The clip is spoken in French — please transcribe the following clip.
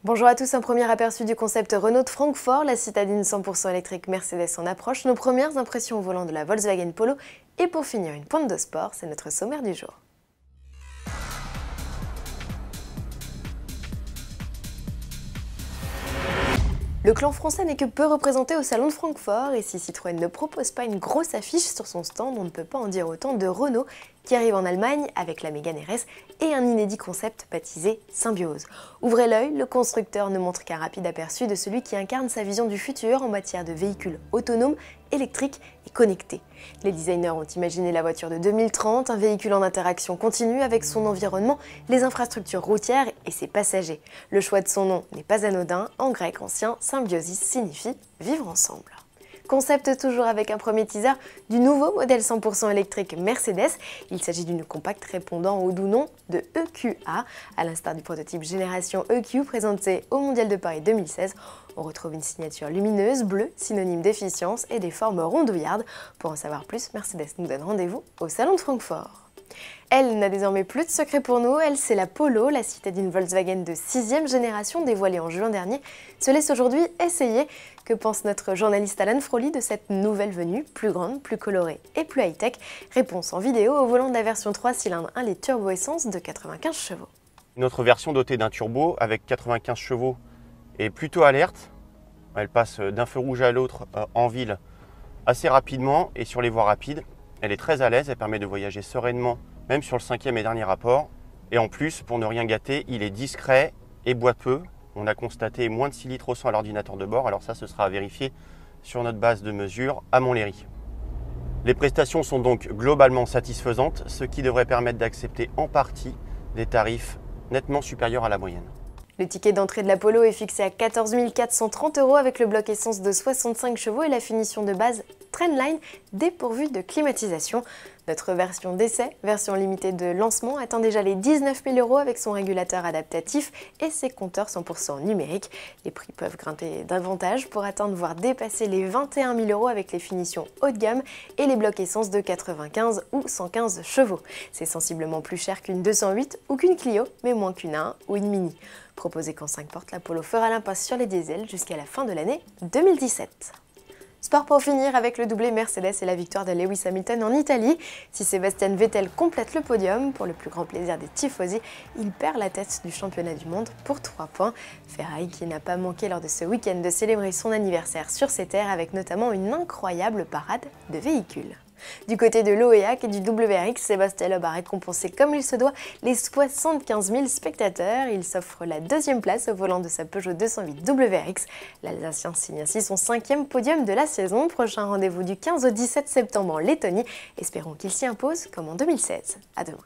Bonjour à tous, un premier aperçu du concept Renault de Francfort, la citadine 100% électrique Mercedes en approche, nos premières impressions au volant de la Volkswagen Polo et pour finir une pointe de sport, c'est notre sommaire du jour. Le clan français n'est que peu représenté au salon de Francfort et si Citroën ne propose pas une grosse affiche sur son stand, on ne peut pas en dire autant de Renault qui arrive en Allemagne avec la Mégane RS et un inédit concept baptisé Symbiose. Ouvrez l'œil, le constructeur ne montre qu'un rapide aperçu de celui qui incarne sa vision du futur en matière de véhicules autonomes, électriques et connectés. Les designers ont imaginé la voiture de 2030, un véhicule en interaction continue avec son environnement, les infrastructures routières et ses passagers. Le choix de son nom n'est pas anodin, en grec ancien, symbiosis signifie vivre ensemble. Concept toujours avec un premier teaser du nouveau modèle 100% électrique Mercedes. Il s'agit d'une compacte répondant au doux nom de EQA. À l'instar du prototype Génération EQ présenté au Mondial de Paris 2016, on retrouve une signature lumineuse, bleue, synonyme d'efficience et des formes rondouillardes. Pour en savoir plus, Mercedes nous donne rendez-vous au Salon de Francfort. Elle n'a désormais plus de secret pour nous, elle c'est la Polo, la citadine Volkswagen de 6e génération dévoilée en juin dernier, se laisse aujourd'hui essayer. Que pense notre journaliste Alan Froly de cette nouvelle venue, plus grande, plus colorée et plus high-tech? Réponse en vidéo au volant de la version 3 cylindres 1 litre turbo-essence de 95 chevaux. Une autre version dotée d'un turbo avec 95 chevaux est plutôt alerte. Elle passe d'un feu rouge à l'autre en ville assez rapidement et sur les voies rapides. Elle est très à l'aise, elle permet de voyager sereinement, même sur le 5e et dernier rapport. Et en plus, pour ne rien gâter, il est discret et boit peu. On a constaté moins de 6 litres au 100 à l'ordinateur de bord, alors ça, ce sera à vérifier sur notre base de mesure à Montlhéry. Les prestations sont donc globalement satisfaisantes, ce qui devrait permettre d'accepter en partie des tarifs nettement supérieurs à la moyenne. Le ticket d'entrée de la Polo est fixé à 14 430 € avec le bloc essence de 65 chevaux et la finition de base Trendline dépourvue de climatisation. Notre version d'essai, version limitée de lancement, atteint déjà les 19 000 € avec son régulateur adaptatif et ses compteurs 100% numériques. Les prix peuvent grimper davantage pour atteindre voire dépasser les 21 000 € avec les finitions haut de gamme et les blocs essence de 95 ou 115 chevaux. C'est sensiblement plus cher qu'une 208 ou qu'une Clio, mais moins qu'une 1 ou une Mini. Proposée qu'en 5 portes, la Polo fera l'impasse sur les diesels jusqu'à la fin de l'année 2017. Sport pour finir avec le doublé Mercedes et la victoire de Lewis Hamilton en Italie. Si Sébastien Vettel complète le podium, pour le plus grand plaisir des tifosi, il perd la tête du championnat du monde pour 3 points. Ferrari qui n'a pas manqué lors de ce week-end de célébrer son anniversaire sur ses terres avec notamment une incroyable parade de véhicules. Du côté de l'OEAC et du WRX, Sébastien Loeb a récompensé comme il se doit les 75 000 spectateurs. Il s'offre la 2e place au volant de sa Peugeot 208 WRX. L'Alsacien signe ainsi son 5e podium de la saison. Prochain rendez-vous du 15 au 17 septembre en Lettonie. Espérons qu'il s'y impose comme en 2016. À demain.